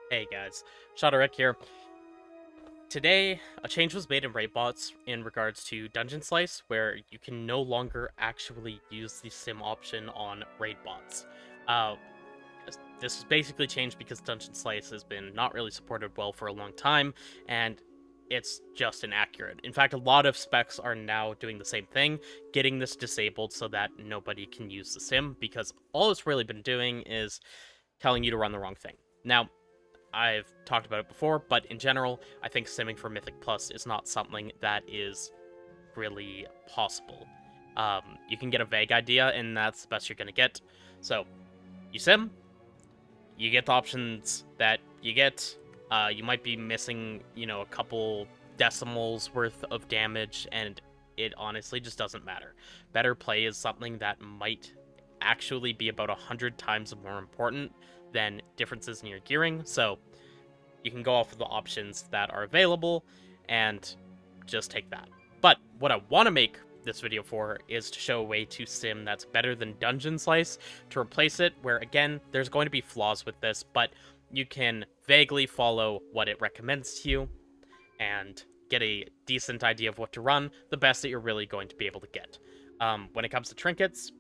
Hey guys, Shadowrek here. Today, a change was made in Raidbots in regards to Dungeon Slice, where you can no longer actually use the sim option on Raidbots. Uh, this was basically changed because Dungeon Slice has been not really supported well for a long time, and it's just inaccurate. In fact, a lot of specs are now doing the same thing, getting this disabled so that nobody can use the sim, because all it's really been doing is telling you to run the wrong thing. Now, I've talked about it before, but in general, I think simming for Mythic Plus is not something that is really possible. You can get a vague idea, and that's the best you're going to get. So, you sim, you get the options that you get. You might be missing, a couple decimals worth of damage, and it honestly just doesn't matter. Better play is something that might actually be about 100 times more important than differences in your gearing, so you can go off of the options that are available and just take that. But what I want to make this video for is to show a way to sim that's better than Dungeon Slice to replace it, where again, there's going to be flaws with this, but you can vaguely follow what it recommends to you and get a decent idea of what to run, the best that you're really going to be able to get. When it comes to trinkets,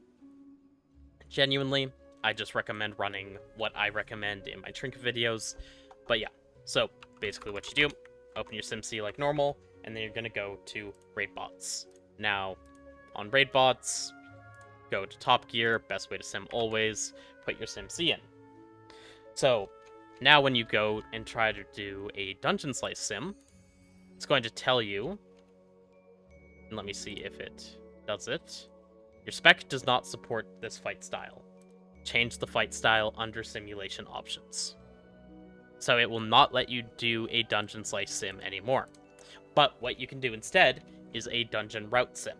genuinely, I just recommend running what I recommend in my trinket videos. But yeah, so basically what you do, open your SimC like normal, and then you're going to go to Raidbots. Now, on Raidbots, go to Top Gear, best way to sim always, put your SimC in. So, now when you go and try to do a Dungeon Slice sim, it's going to tell you, and let me see if it does it. Your spec does not support this fight style. Change the fight style under simulation options. So it will not let you do a Dungeon Slice sim anymore. But what you can do instead is a dungeon route sim.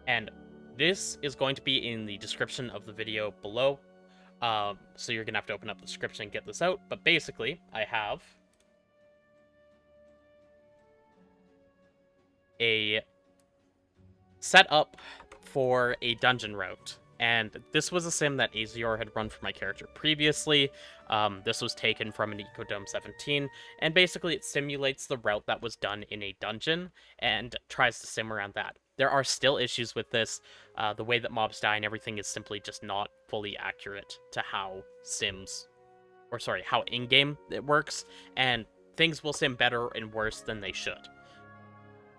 And this is going to be in the description of the video below. So you're going to have to open up the description and get this out. But basically, I have a setup for a dungeon route. And this was a sim that Azor had run for my character previously. This was taken from an Ecodome 17, and basically it simulates the route that was done in a dungeon and tries to sim around that. There are still issues with this. The way that mobs die and everything is simply just not fully accurate to how how in-game it works, and things will sim better and worse than they should.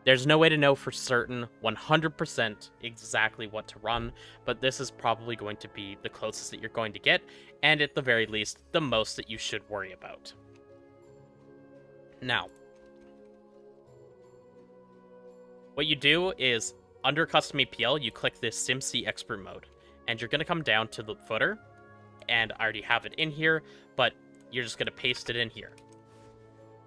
There's no way to know for certain 100% exactly what to run, but this is probably going to be the closest that you're going to get, and at the very least, the most that you should worry about. Now, what you do is, under Custom APL, you click this SimC Expert Mode, and you're going to come down to the footer, and I already have it in here, but you're just going to paste it in here.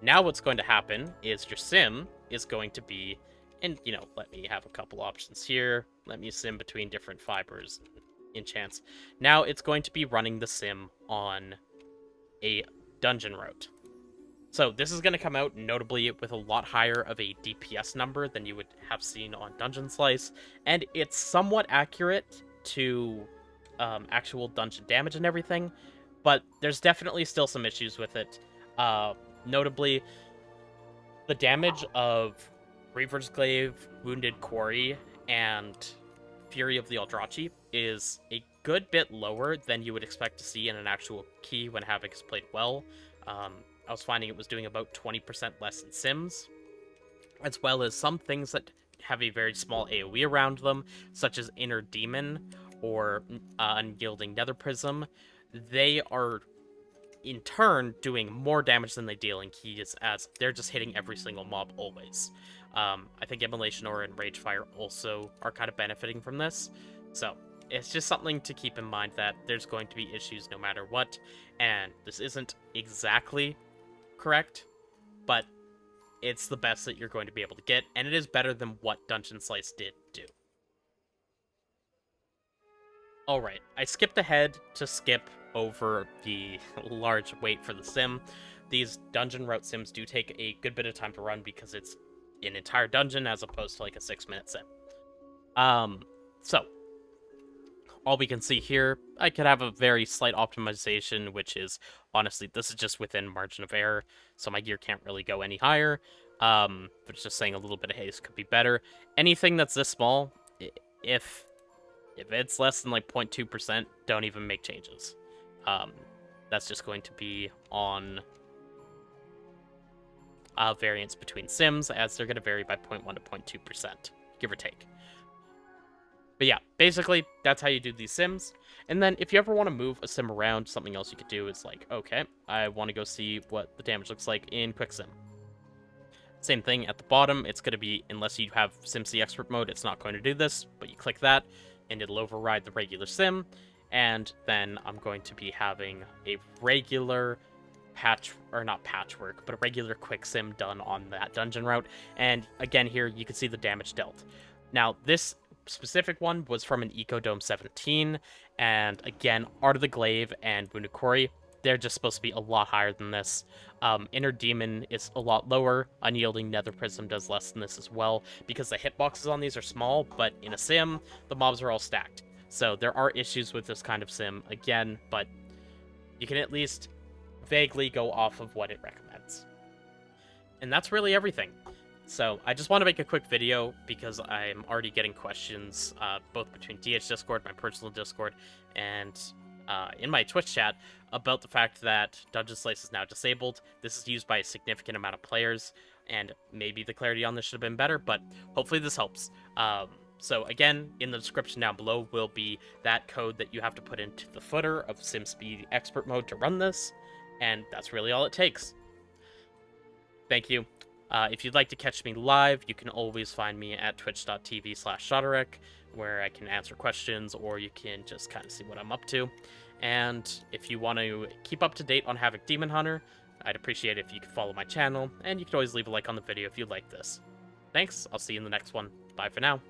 Now what's going to happen is your sim is going to be, and let me have a couple options here. Let me sim between different fibers and enchants. Now it's going to be running the sim on a dungeon route. So this is going to come out notably with a lot higher of a DPS number than you would have seen on Dungeon Slice, and it's somewhat accurate to actual dungeon damage and everything, but there's definitely still some issues with it. Notably, the damage of Reaver's Glaive, Wounded Quarry, and Fury of the Eldrachi is a good bit lower than you would expect to see in an actual key when Havoc is played well. I was finding it was doing about 20% less in Sims, as well as some things that have a very small AoE around them, such as Inner Demon or Unyielding Nether Prism. They are in turn doing more damage than they deal in keys, as they're just hitting every single mob always. I think Immolation Aura and Ragefire also are kind of benefiting from this, so it's just something to keep in mind that there's going to be issues no matter what, and this isn't exactly correct, but it's the best that you're going to be able to get, and it is better than what Dungeon Slice did do. Alright, I skipped ahead to skip over the large wait for the sim. These dungeon route sims do take a good bit of time to run because it's an entire dungeon as opposed to like a 6-minute sim. So, all we can see here, I could have a very slight optimization, which is, honestly, this is just within margin of error, so my gear can't really go any higher. But it's just saying a little bit of haste could be better. Anything that's this small, if it's less than like 0.2%, don't even make changes. That's just going to be on variance between sims, as they're going to vary by 0.1 to 0.2%, give or take. But yeah, basically, that's how you do these sims. And then if you ever want to move a sim around, something else you could do is like, okay, I want to go see what the damage looks like in Quick Sim. Same thing at the bottom, it's going to be, unless you have SimC Expert mode, it's not going to do this, but you click that, and it'll override the regular sim, and then I'm going to be having a regular not patchwork, but a regular quick sim done on that dungeon route, and again here, you can see the damage dealt. Now, this specific one was from an Ecodome 17, and again, Art of the Glaive and Wounded Quarry, they're just supposed to be a lot higher than this. Inner Demon is a lot lower. Unyielding Nether Prism does less than this as well, because the hitboxes on these are small, but in a sim, the mobs are all stacked. So there are issues with this kind of sim, again, but you can at least vaguely go off of what it recommends. And that's really everything. So I just want to make a quick video because I'm already getting questions, both between DH Discord, my personal Discord, and in my Twitch chat about the fact that Dungeon Slice is now disabled. This is used by a significant amount of players, and maybe the clarity on this should have been better, but hopefully this helps. So again, in the description down below will be that code that you have to put into the footer of SimSpeed Expert Mode to run this, and that's really all it takes. Thank you. If you'd like to catch me live, you can always find me at twitch.tv/Shodarek, where I can answer questions, or you can just kind of see what I'm up to. And if you want to keep up to date on Havoc Demon Hunter, I'd appreciate it if you could follow my channel, and you could always leave a like on the video if you like this. Thanks, I'll see you in the next one. Bye for now.